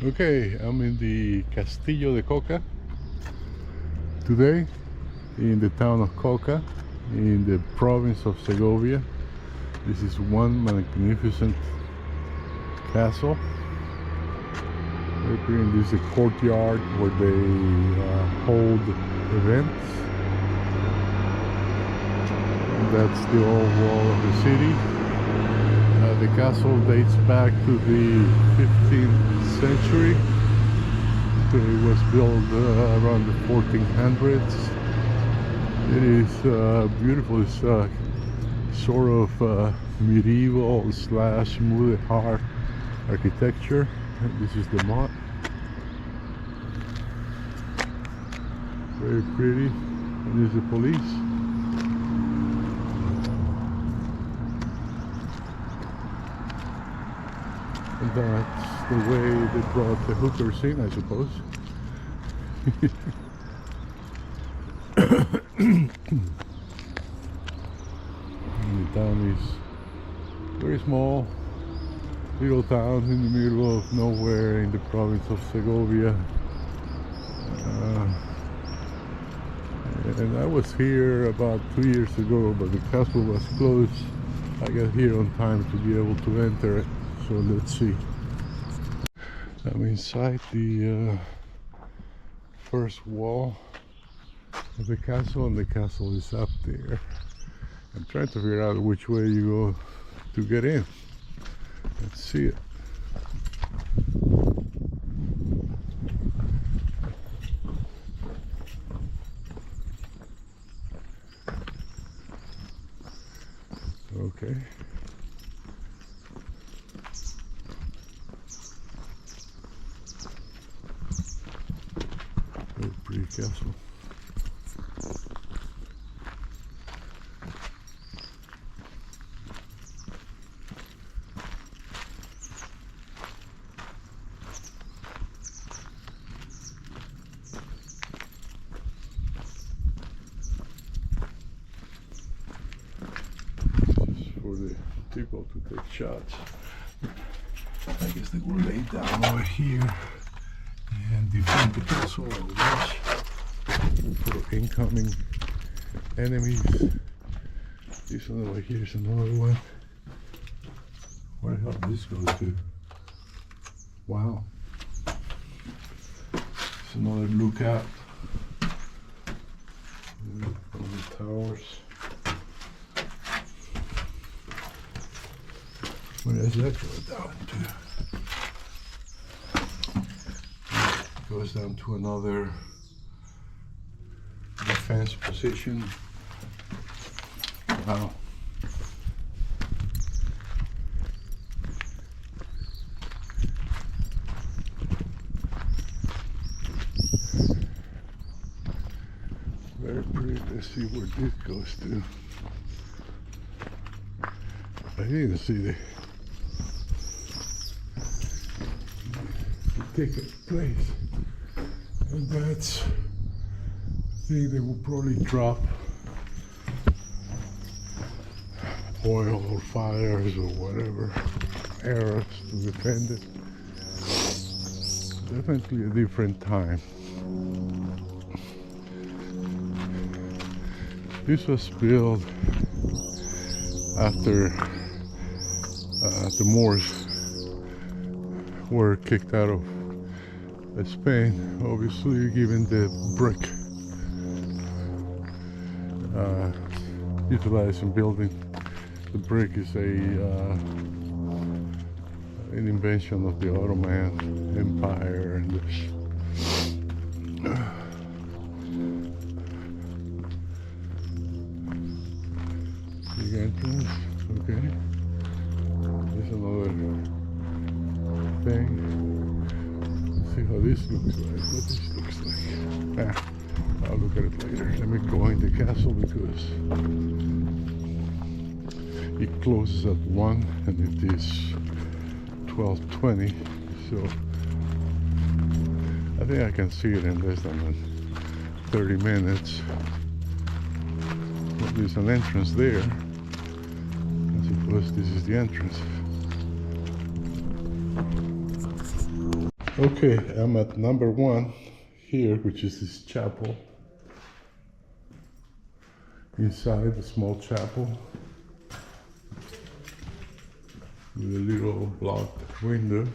Okay, I'm in the Castillo de Coca today, in the town of Coca, in the province of Segovia. This is one magnificent castle. Very pretty. This is a courtyard where they hold events. And that's the old wall of the city. The castle dates back to the 15th century. So it was built around the 1400s. It is beautiful. It's sort of medieval slash Mudejar architecture. And this is the moat. Very pretty. And this is the police. And that's the way they brought the hookers in, I suppose. And the town is very small, little town in the middle of nowhere in the province of Segovia. And I was here about 2 years ago, but the castle was closed. I got here on time to be able to enter it. So let's see. I'm inside the first wall of the castle, and the castle is up there. I'm trying to figure out which way you go to get in. Let's see it. Okay. Very pretty castle. For the people to take shots. I guess they will lay down over here and defend the castle or watch for incoming enemies. This one over here is another one. Where the hell this goes to? Wow. It's another lookout from the towers. Where does that go down to? It goes down to another defense position. Wow. Very pretty. Let's see where this goes to. I didn't see the ticket place, and that's the thing they will probably drop oil or fires or whatever, arrows to defend it. Definitely a different time. This was built after the Moors were kicked out of Spain, obviously, given the brick utilized in building. The brick is an invention of the Ottoman Empire, and big entrance. Okay, there's another thing. Let's see how this looks like. What this looks like. I'll look at it later. Let me go in the castle because it closes at 1 and it is 12:20. So I think I can see it in less than 30 minutes. Well, there's an entrance there. I suppose this is the entrance. Okay, I'm at number 1 here, which is this chapel. Inside the small chapel with a little blocked window.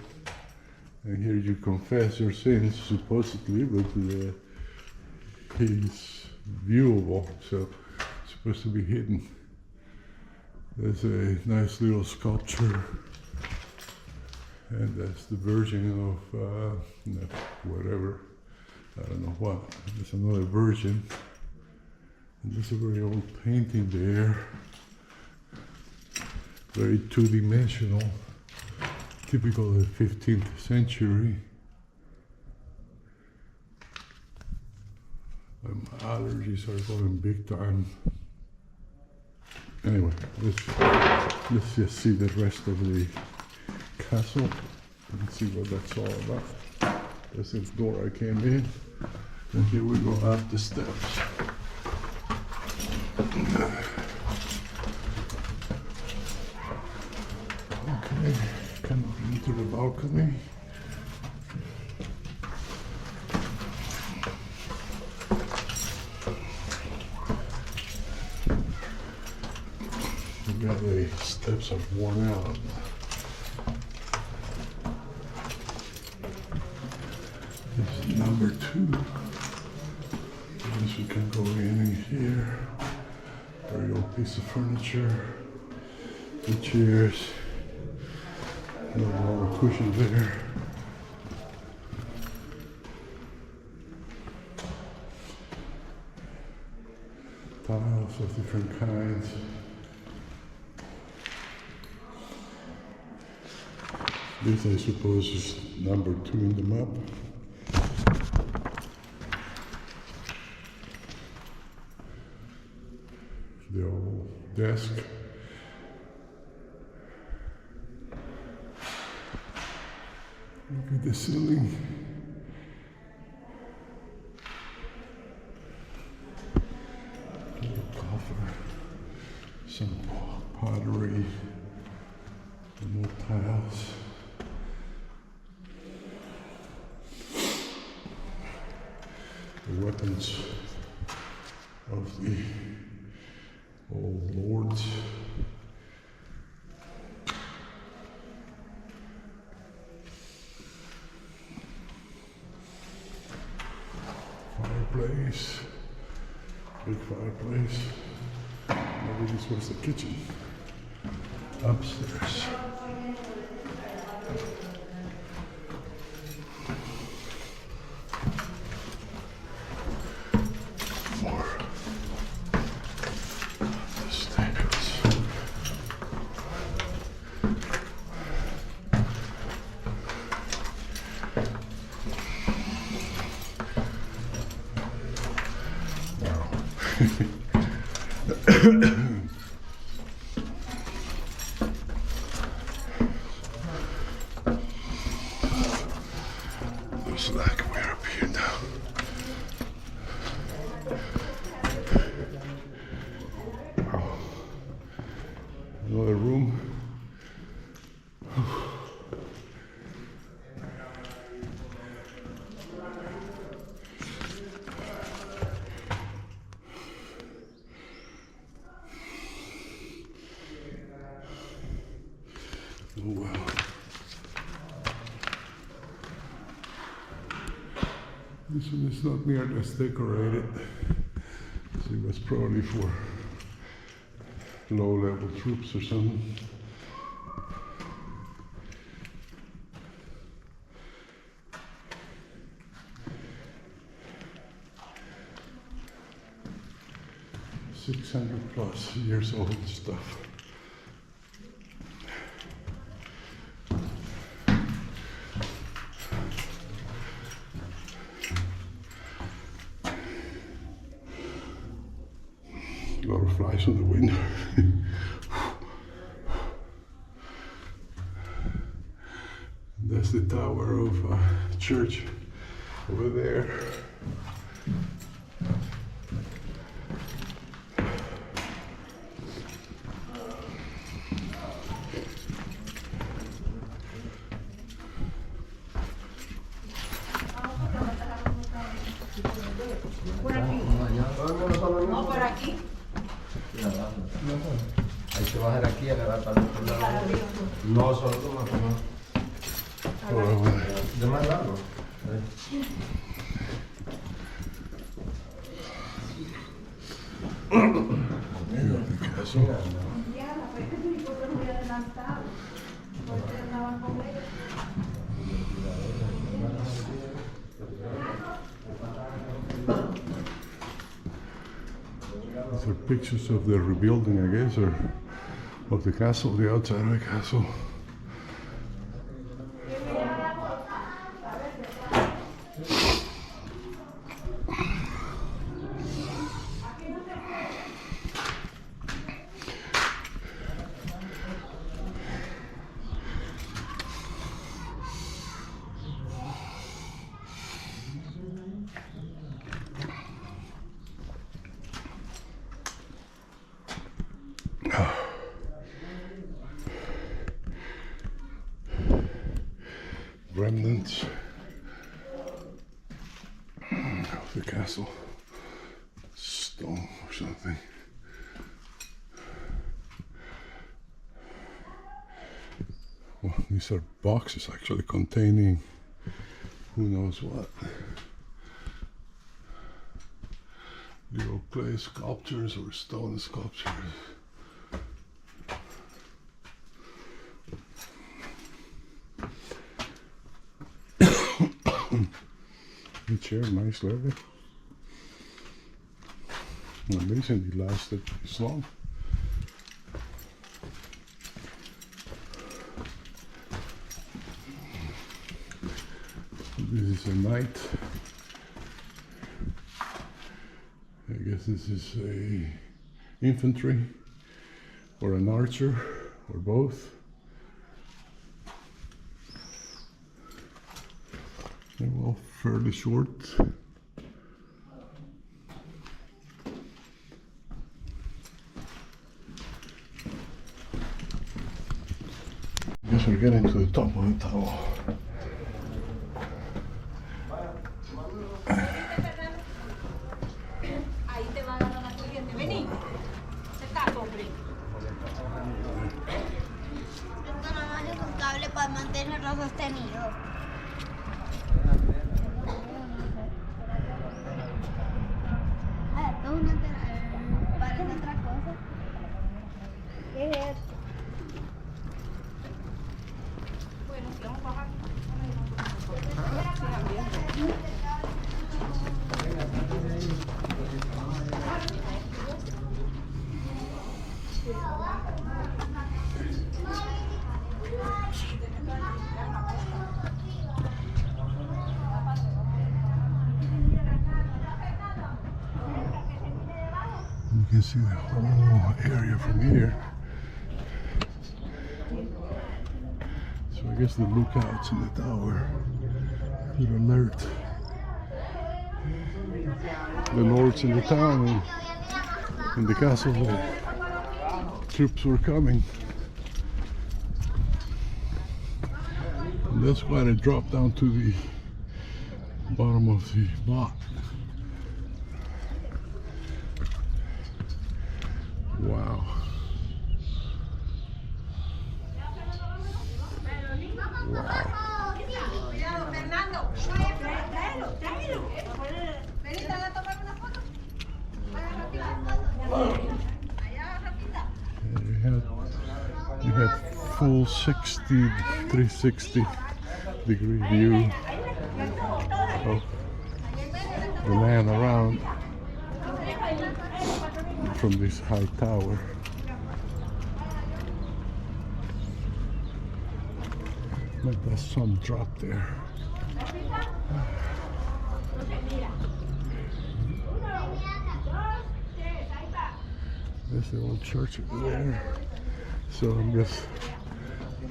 And here you confess your sins, supposedly, but it's viewable, so it's supposed to be hidden. There's a nice little sculpture, and that's the Virgin of whatever, I don't know what. There's another Virgin, and there's a very old painting there, very two-dimensional, typical of the 15th century. My allergies are going big time. Anyway, let's just see the rest of the castle and see what that's all about. That's the door I came in, and here we go up the steps. Okay, come into the balcony. Yeah, the steps are worn out. This is number 2. I guess we can go in here. Very old piece of furniture. The chairs. No more cushion there. Tiles of different kinds. This, I suppose, is number 2 in the map. The old desk. Look at the ceiling. Little coffer. Some pottery. And more tiles. The weapons of the old lords. Fireplace, big fireplace. Maybe this was the kitchen. Upstairs. Looks like we're up here now. Wow. Another room. Oh wow. This one is not nearly as decorated. So it was probably for low-level troops or something. +600 years old stuff. A lot of flies on the window. That's the tower of a church over there. Hay que bajar aquí y agarrar para el otro lado. No, solo toma, no. De más largo. These are pictures of the rebuilding, I guess, or of the castle, the outside of the castle. Remnants of the castle, stone or something. Well, these are boxes actually containing who knows what. Little clay sculptures or stone sculptures. The chair, nice leather. Amazing, it lasted this long. This is a knight. I guess this is a infantry or an archer or both. They're all fairly short. I guess we're getting to the top of the tower. Para mantenerlo sostenido. Esto es una parece otra cosa. ¿Qué es esto? Bueno, si vamos a bajar. You can see the whole area from here. So I guess the lookouts in the tower could alert the lords in the town and in the castle that troops were coming. And that's why they dropped down to the bottom of the block. Wow. You had full 360 degree view of the land around from this high tower. But there's some drop there. There's the old church over there. So I'm just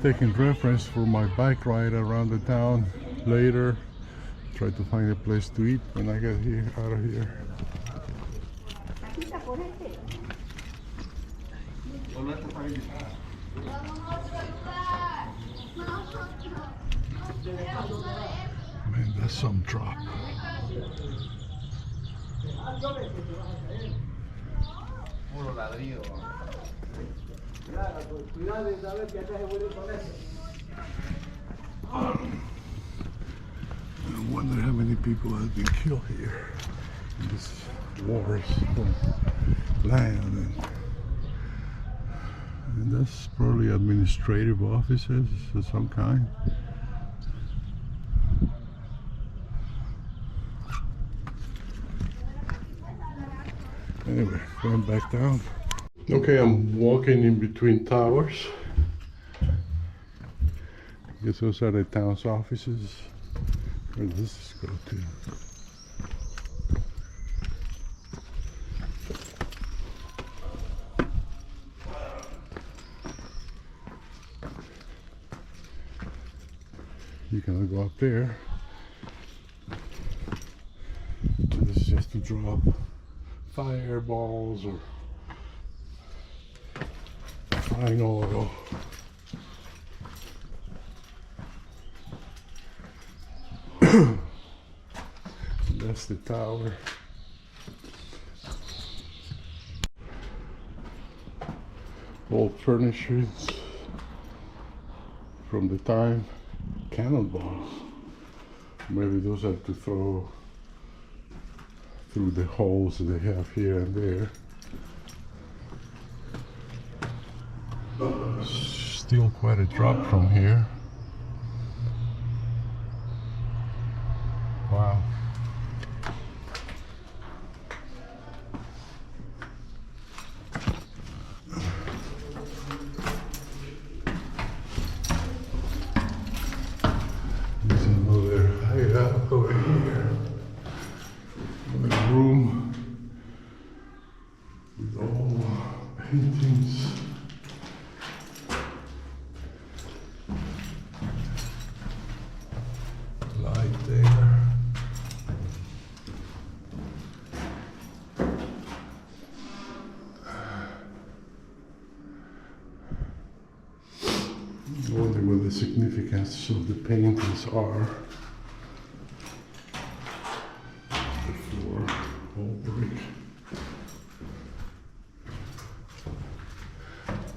taking reference for my bike ride around the town later. Try to find a place to eat when I get here out of here. Man, that's some drop. puro ladrillo. Cuidado de saber que acá se vuelve con eso. I wonder how many people have been killed here in this wars on land, and that's probably administrative offices of some kind. Anyway, going back down. Okay, I'm walking in between towers. I guess those are the town's offices. Where does this go to? You cannot go up there. This is just to drop fireballs or flying oil. That's the tower. Old furnishings from the time, cannonballs. Maybe those are to throw through the holes that they have here and there. Still quite a drop from here. Wow. There's another hideout over here. Another room with all paintings. Light there. I wonder what the significance of the paintings are. The floor, all brick.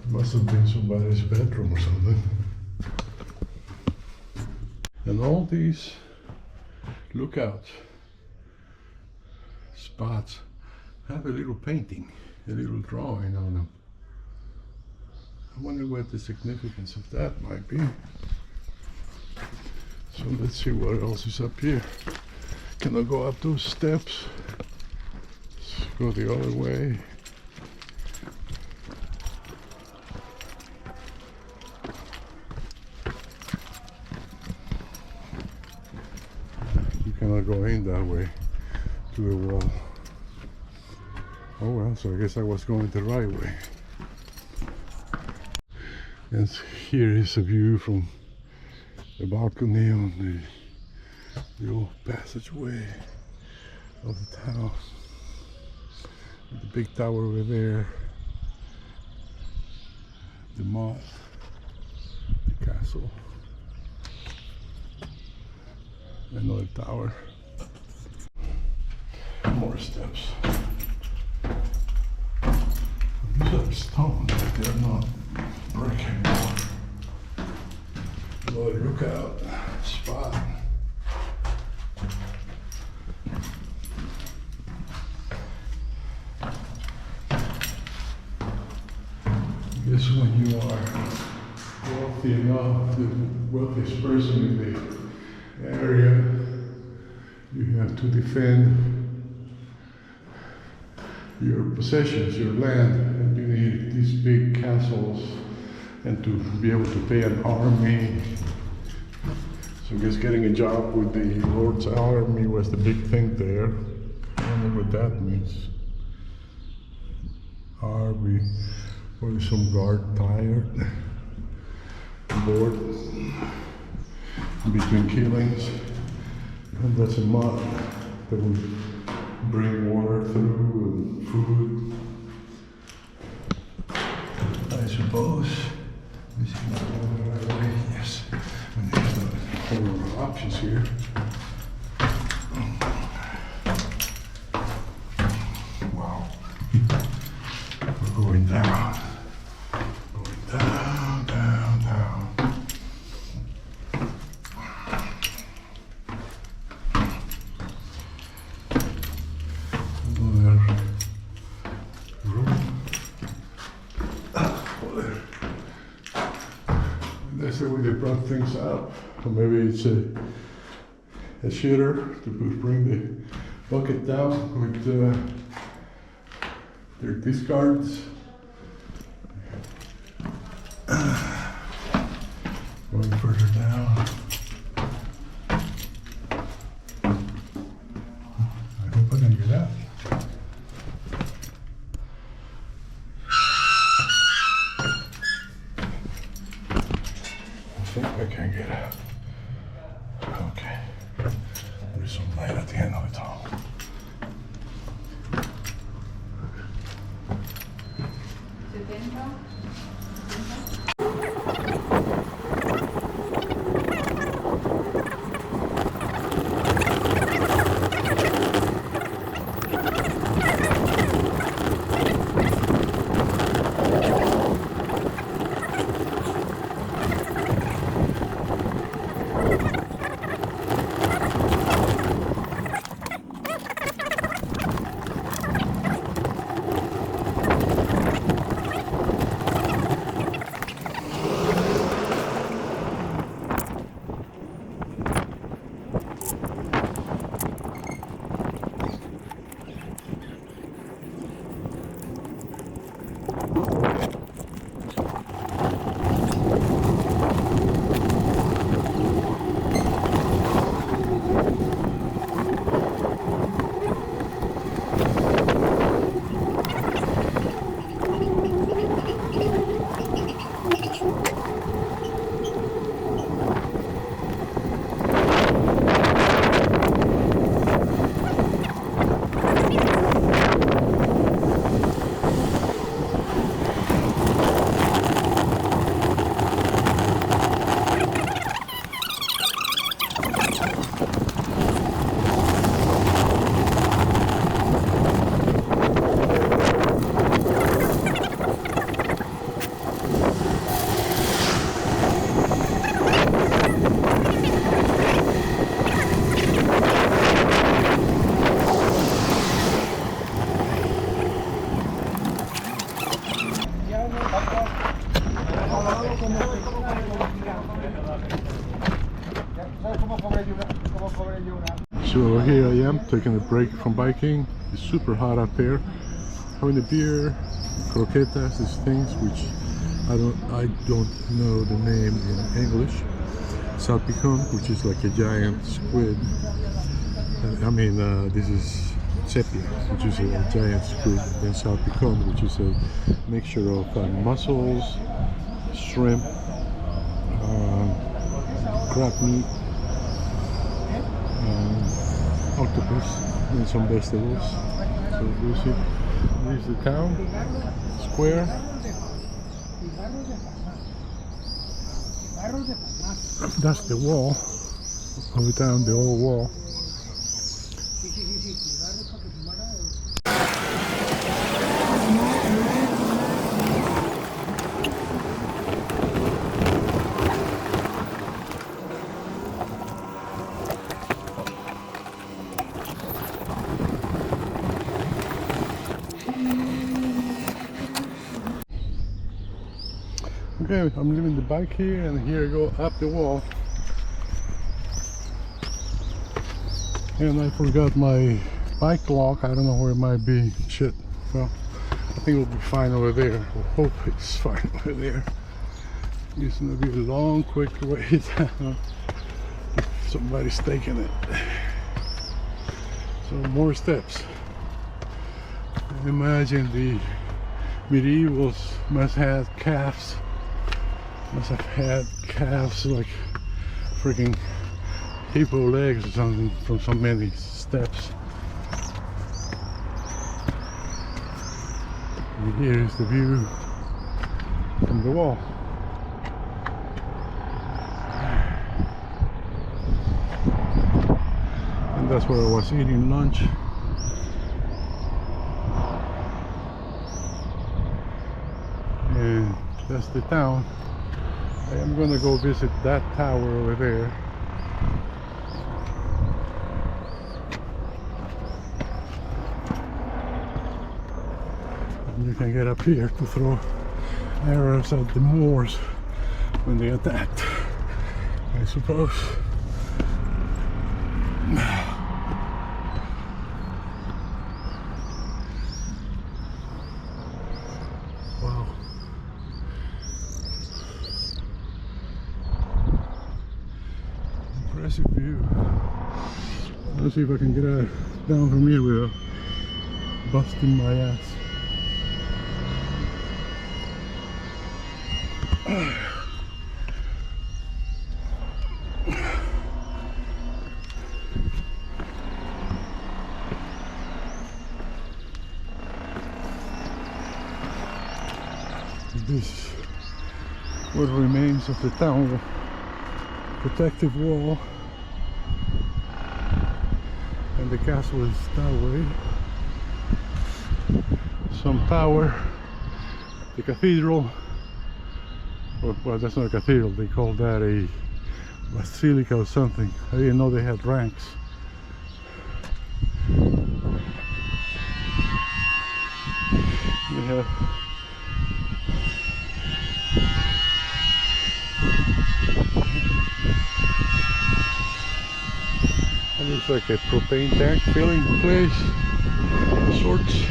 Must have been somebody's bedroom or something. And all these lookout spots have a little painting, a little drawing on them. I wonder what the significance of that might be. So let's see what else is up here. Can I go up those steps? Let's go the other way. You cannot go in that way to the wall. Oh well, so I guess I was going the right way. And here is a view from the balcony on the old passageway of the town. The big tower over there, the moat, the castle, another tower, more steps. These are stone, they're not brick anymore. Another lookout spot. I guess when you are wealthy enough, the wealthiest person in the area, you have to defend your possessions, your land, and you need these big castles and to be able to pay an army. So I guess getting a job with the Lord's army was the big thing there. I wonder what that means. Army, or some guard tired, bored, in between killings, and that's a mod that would bring water through and food, I suppose. Yes, and there's a whole options here. Wow. that's the way they brought things up. Or maybe it's a shooter to bring the bucket down with their discards. Going further down. I hope I can get out. I think I can get out. Okay. There's some light at the end of the tunnel. So here I am taking a break from biking. It's super hot up here. Having a beer, croquetas, these things which I don't know the name in English. Salpicon, which is like a giant squid. This is sepia, which is a giant squid, and salpicon, which is a mixture of mussels, shrimp, crab meat, octopus, and some vegetables. So you see, this is the town square. That's the wall. Over down the old wall. Okay, I'm leaving the bike here, and here I go up the wall. And I forgot my bike lock. I don't know where it might be. Shit. Well, I think it'll be fine over there. I hope it's fine over there. It's gonna be a long, quick way down. Somebody's taking it. So more steps. Imagine the medievals must have calves. Must have had calves like freaking hippo legs or something from so many steps. And here is the view from the wall. And that's where I was eating lunch. And that's the town. I am gonna go visit that tower over there. And you can get up here to throw arrows at the Moors. when they attacked, I suppose. Wow. Impressive view. Let's see if I can get down from here without busting my ass. This is what remains of the town protective wall, and the castle is that way. Some tower, the cathedral, well, that's not a cathedral, they call that a basilica or something. I didn't know they had ranks. They have it looks like a propane tank filling place of sorts.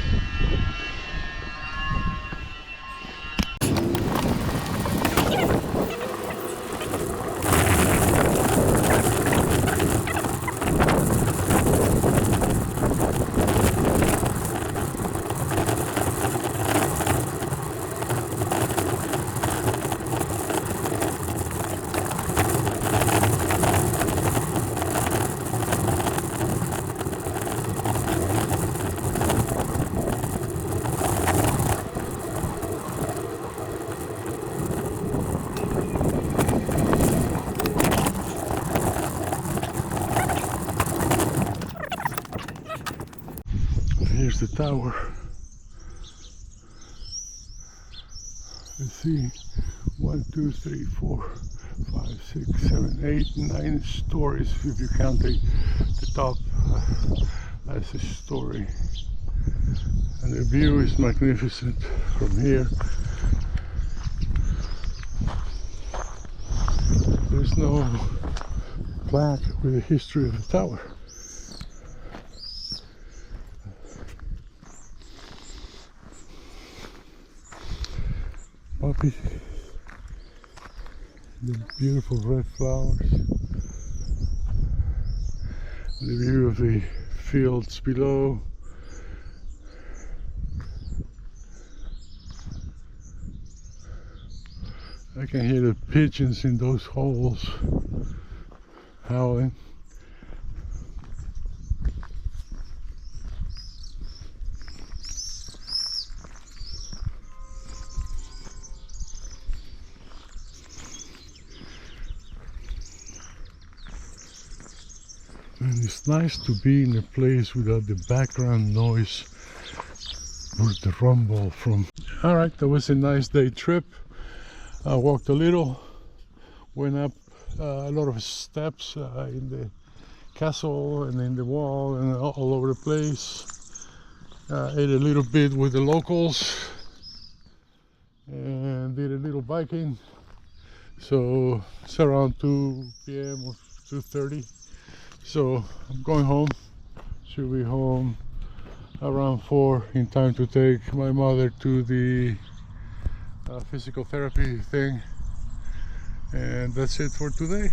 Here's the tower. Let's see, 1, 2, 3, 4, 5, 6, 7, 8, 9 stories if you count the top as a story. And the view is magnificent from here. There's no plaque with the history of the tower. Poppy, the beautiful red flowers, the view of the fields below. I can hear the pigeons in those holes howling. And it's nice to be in a place without the background noise or the rumble from... Alright, that was a nice day trip. I walked a little, went up a lot of steps in the castle and in the wall and all over the place. Ate a little bit with the locals and did a little biking. So it's around 2 p.m. or 2:30. So I'm going home. Should be home around 4 in time to take my mother to the physical therapy thing. And that's it for today.